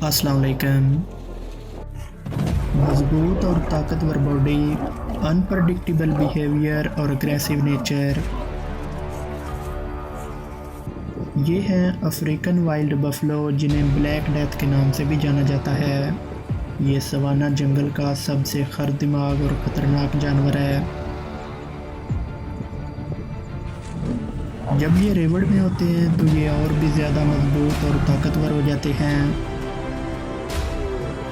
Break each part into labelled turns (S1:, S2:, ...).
S1: अस्सलाम वालेकुम। मजबूत और ताकतवर बॉडी, अनप्रडिक्टेबल बिहेवियर और अग्रेसिव नेचर, ये हैं अफ्रीकन वाइल्ड बफलो, जिन्हें ब्लैक डेथ के नाम से भी जाना जाता है। ये सवाना जंगल का सबसे खर दिमाग और ख़तरनाक जानवर है। जब ये रेवड़ में होते हैं तो ये और भी ज़्यादा मजबूत और ताकतवर हो जाते हैं।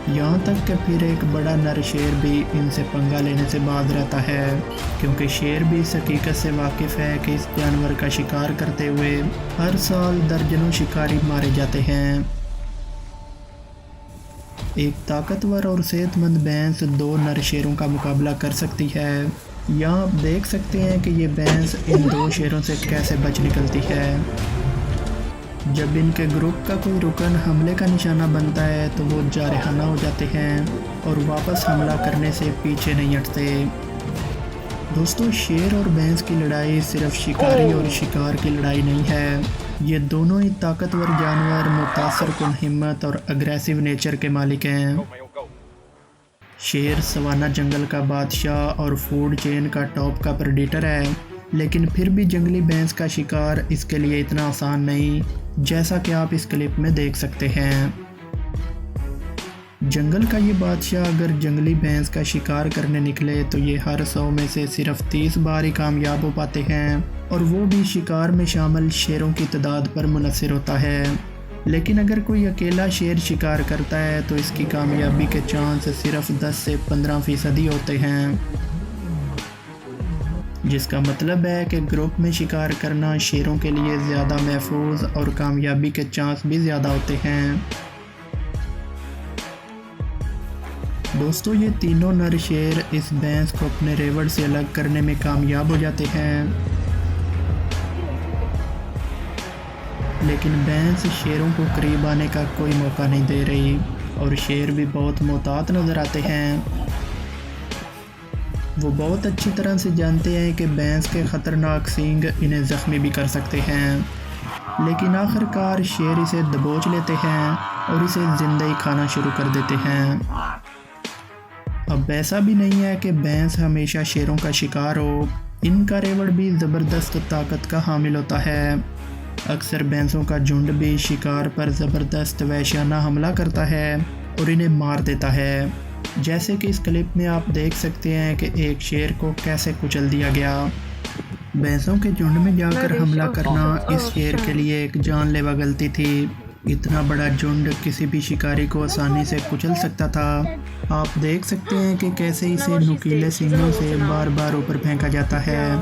S1: यहाँ तक कि फिर एक बड़ा नर शेर भी इनसे पंगा लेने से बाज रहता है, क्योंकि शेर भी इस हकीकत से वाकिफ़ है कि इस जानवर का शिकार करते हुए हर साल दर्जनों शिकारी मारे जाते हैं। एक ताकतवर और सेहतमंद भैंस दो नर शेरों का मुकाबला कर सकती है। यहाँ आप देख सकते हैं कि ये भैंस इन दो शेरों से कैसे बच निकलती है। जब इनके ग्रुप का कोई रुकन हमले का निशाना बनता है तो वो जारहाना हो जाते हैं और वापस हमला करने से पीछे नहीं हटते। दोस्तों, शेर और भैंस की लड़ाई सिर्फ शिकारी और शिकार की लड़ाई नहीं है। ये दोनों ही ताकतवर जानवर मुतासरकुन हिम्मत और अग्रेसिव नेचर के मालिक हैं। शेर सवाना जंगल का बादशाह और फूड चेन का टॉप का प्रेडेटर है, लेकिन फिर भी जंगली भैंस का शिकार इसके लिए इतना आसान नहीं, जैसा कि आप इस क्लिप में देख सकते हैं। जंगल का ये बादशाह अगर जंगली भैंस का शिकार करने निकले तो ये हर 100 में से सिर्फ 30 बार ही कामयाब हो पाते हैं, और वो भी शिकार में शामिल शेरों की तादाद पर मुनहसर होता है। लेकिन अगर कोई अकेला शेर शिकार करता है तो इसकी कामयाबी के चांस सिर्फ 10 से 15% ही होते हैं, जिसका मतलब है कि ग्रुप में शिकार करना शेरों के लिए ज़्यादा महफूज और कामयाबी के चांस भी ज़्यादा होते हैं। दोस्तों, ये तीनों नर शेर इस भैंस को अपने रेवड़ से अलग करने में कामयाब हो जाते हैं, लेकिन भैंस शेरों को करीब आने का कोई मौका नहीं दे रही, और शेर भी बहुत मोहतात नज़र आते हैं। वो बहुत अच्छी तरह से जानते हैं कि भैंस के ख़तरनाक सींग इन्हें ज़ख्मी भी कर सकते हैं, लेकिन आखिरकार शेर इसे दबोच लेते हैं और इसे ज़िंदा ही खाना शुरू कर देते हैं। अब ऐसा भी नहीं है कि भैंस हमेशा शेरों का शिकार हो, इनका रेवड़ भी ज़बरदस्त ताकत का हामिल होता है। अक्सर भैंसों का झुंड भी शिकार पर ज़बरदस्त वहशियाना हमला करता है और इन्हें मार देता है, जैसे कि इस क्लिप में आप देख सकते हैं कि एक शेर को कैसे कुचल दिया गया। भैंसों के झुंड में जाकर हमला करना इस शेर के लिए एक जानलेवा गलती थी। इतना बड़ा झुंड किसी भी शिकारी को आसानी से कुचल सकता था। आप देख सकते हैं कि कैसे इसे नुकीले सींगों से बार बार ऊपर फेंका जाता है।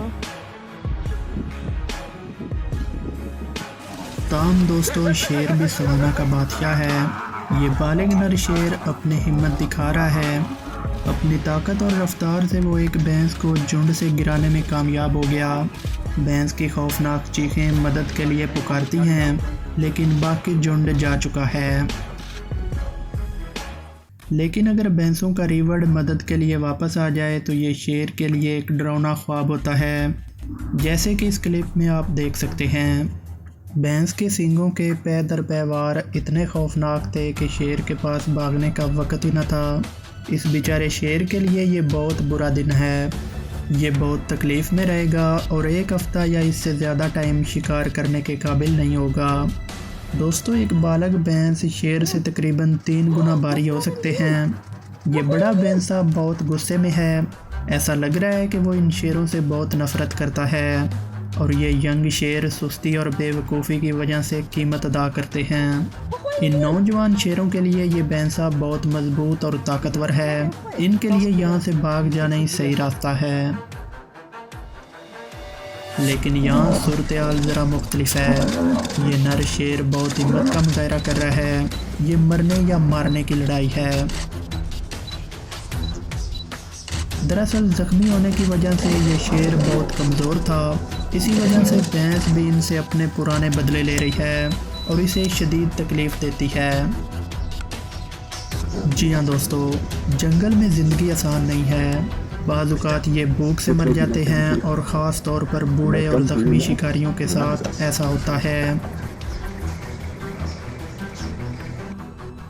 S1: ताम दोस्तों, शेर भी सवाना का बादशाह है। ये बालिग नर शेर अपनी हिम्मत दिखा रहा है। अपनी ताकत और रफ्तार से वो एक भैंस को झुंड से गिराने में कामयाब हो गया। भैंस की खौफनाक चीखें मदद के लिए पुकारती हैं, लेकिन बाकी झुंड जा चुका है। लेकिन अगर भैंसों का रेवड़ मदद के लिए वापस आ जाए तो ये शेर के लिए एक डरावना ख्वाब होता है, जैसे कि इस क्लिप में आप देख सकते हैं। भैंस के सींगों के पै दर पै वार इतने खौफनाक थे कि शेर के पास भागने का वक्त ही न था। इस बेचारे शेर के लिए ये बहुत बुरा दिन है। ये बहुत तकलीफ़ में रहेगा और एक हफ़्ता या इससे ज़्यादा टाइम शिकार करने के काबिल नहीं होगा। दोस्तों, एक बालग भैंस शेर से तकरीबन 3 गुना भारी हो सकते हैं। ये बड़ा भैंसा बहुत गुस्से में है। ऐसा लग रहा है कि वो इन शेरों से बहुत नफ़रत करता है, और ये यंग शेर सुस्ती और बेवकूफ़ी की वजह से कीमत अदा करते हैं। इन नौजवान शेरों के लिए ये भैंसा बहुत मजबूत और ताकतवर है। इनके लिए यहाँ से भाग जाना ही सही रास्ता है, लेकिन यहाँ सूरत हाल ज़रा मुख्तलिफ है। ये नर शेर बहुत हिम्मत का मुजाहरा कर रहा है। ये मरने या मारने की लड़ाई है। दरअसल ज़ख्मी होने की वजह से ये शेर बहुत कमज़ोर था। इसी वजह से भैंस भी इनसे अपने पुराने बदले ले रही है और इसे शदीद तकलीफ़ देती है। जी हाँ दोस्तों, जंगल में ज़िंदगी आसान नहीं है। बाज़ औक़ात ये भूख से मर जाते हैं, और ख़ास तौर पर बूढ़े और ज़ख्मी शिकारियों के साथ ऐसा होता है।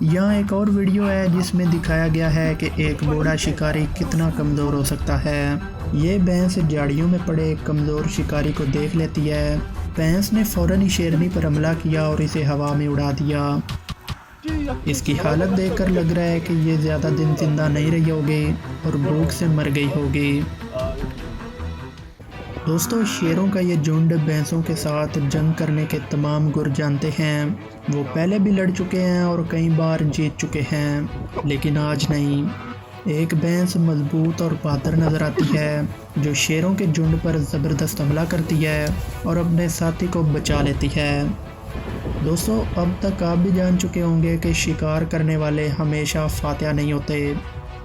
S1: यहाँ एक और वीडियो है जिसमें दिखाया गया है कि एक बूढ़ा शिकारी कितना कमज़ोर हो सकता है। ये भैंस झाड़ियों में पड़े एक कमज़ोर शिकारी को देख लेती है। भैंस ने फ़ौरन ही शेरनी पर हमला किया और इसे हवा में उड़ा दिया। इसकी हालत देखकर लग रहा है कि ये ज़्यादा दिन जिंदा नहीं रही होगी और भूख से मर गई होगी। दोस्तों, शेरों का ये झुंड भैंसों के साथ जंग करने के तमाम गुर जानते हैं। वो पहले भी लड़ चुके हैं और कई बार जीत चुके हैं, लेकिन आज नहीं। एक भैंस मजबूत और बहादुर नज़र आती है जो शेरों के झुंड पर ज़बरदस्त हमला करती है और अपने साथी को बचा लेती है। दोस्तों, अब तक आप भी जान चुके होंगे कि शिकार करने वाले हमेशा फातिहा नहीं होते।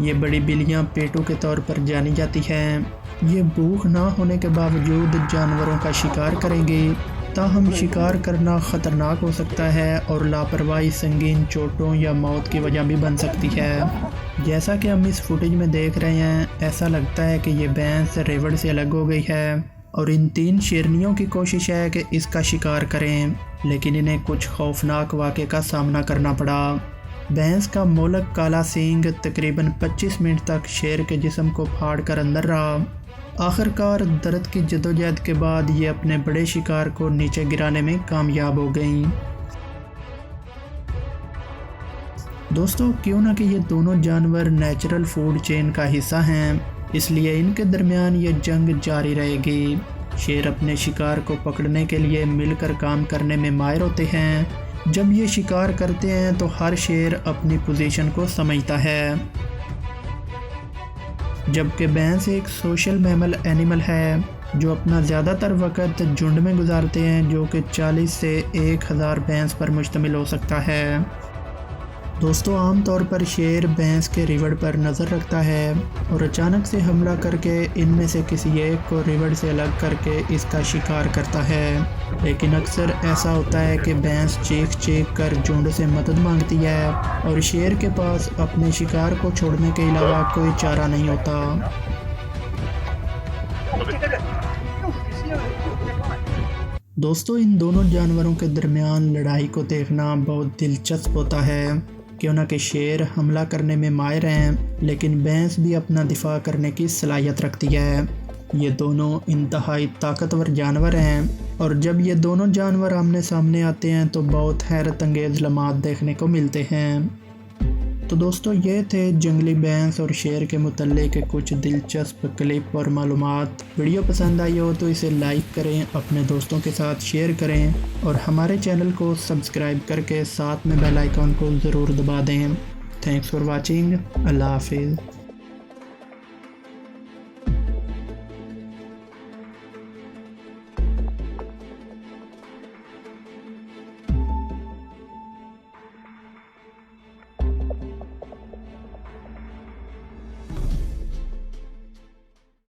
S1: ये बड़ी बिल्लियाँ पेटू के तौर पर जानी जाती हैं। ये भूख ना होने के बावजूद जानवरों का शिकार करेंगी। ताहम शिकार करना ख़तरनाक हो सकता है और लापरवाही संगीन चोटों या मौत की वजह भी बन सकती है। जैसा कि हम इस फुटेज में देख रहे हैं, ऐसा लगता है कि ये भैंस रेवड़ से अलग हो गई है और इन 3 शेरनियों की कोशिश है कि इसका शिकार करें, लेकिन इन्हें कुछ खौफनाक वाक़े का सामना करना पड़ा। भैंस का मोलक काला सींग तकरीबन 25 मिनट तक शेर के जिस्म को फाड़ कर अंदर रहा। आखिरकार दर्द की जदोजहद के बाद ये अपने बड़े शिकार को नीचे गिराने में कामयाब हो गईं। दोस्तों, क्यों ना कि ये दोनों जानवर नेचुरल फूड चेन का हिस्सा हैं, इसलिए इनके दरमियान ये जंग जारी रहेगी। शेर अपने शिकार को पकड़ने के लिए मिलकर काम करने में माहिर होते हैं। जब ये शिकार करते हैं तो हर शेर अपनी पोजीशन को समझता है। जबकि भैंस एक सोशल मैमल एनिमल है जो अपना ज़्यादातर वक्त झुंड में गुजारते हैं, जो कि 40 से 1000 भैंस पर मुश्तमिल हो सकता है। दोस्तों, आमतौर पर शेर भैंस के रिवड़ पर नज़र रखता है और अचानक से हमला करके इनमें से किसी एक को रिवड़ से अलग करके इसका शिकार करता है। लेकिन अक्सर ऐसा होता है कि भैंस चीख कर झुंड से मदद मांगती है और शेर के पास अपने शिकार को छोड़ने के अलावा कोई चारा नहीं होता। दोस्तों, इन दोनों जानवरों के दरमियान लड़ाई को देखना बहुत दिलचस्प होता है। क्यों ना कि शेर हमला करने में माहिर हैं, लेकिन भैंस भी अपना दिफा करने की सलाहियत रखती है। ये दोनों इंतहाई ताकतवर जानवर हैं और जब ये दोनों जानवर आमने सामने आते हैं तो बहुत हैरत अंगेज़ लम्हात देखने को मिलते हैं। तो दोस्तों, ये थे जंगली भैंस और शेर के मुतल्लिक़ कुछ दिलचस्प क्लिप और मालूमात। वीडियो पसंद आई हो तो इसे लाइक करें, अपने दोस्तों के साथ शेयर करें और हमारे चैनल को सब्सक्राइब करके साथ में बेल आइकन को ज़रूर दबा दें। Thanks for watching. अल्लाह हाफिज़।